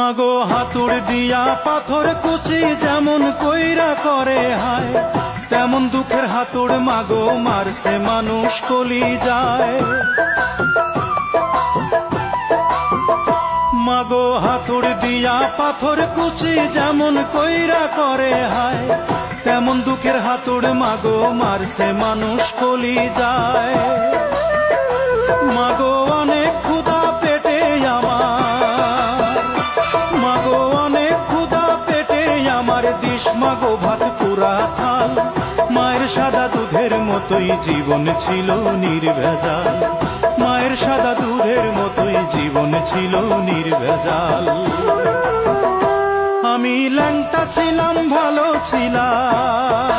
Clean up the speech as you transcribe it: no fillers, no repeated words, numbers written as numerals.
মাগো হাতুড় দিয়া পাথর কুচি যেমন কইরা করে হায়, তেমন দুঃখের হাতুড় মাগো মারছে মানুষ কলি যায়। মাগো হাতুড় দিয়া পাথর কুচি যেমন কইরা করে হায়, তেমন দুঃখের হাতুড় মাগো মারছে মানুষ কলি যায়। মাগো অনেক ক্ষুধা পেটে আমার, মাগো অনেক ক্ষুধা পেটে আমার, দিস মাগো ভাত পুরা থাল। মায়ের সাদা দুধের মতোই জীবন ছিল নির্ভেজাল, মায়ের সাদা দুধের মতোই জীবন ছিল নির্ভেজাল। আমি ল্যাংটা ছিলাম ভালো ছিলাম,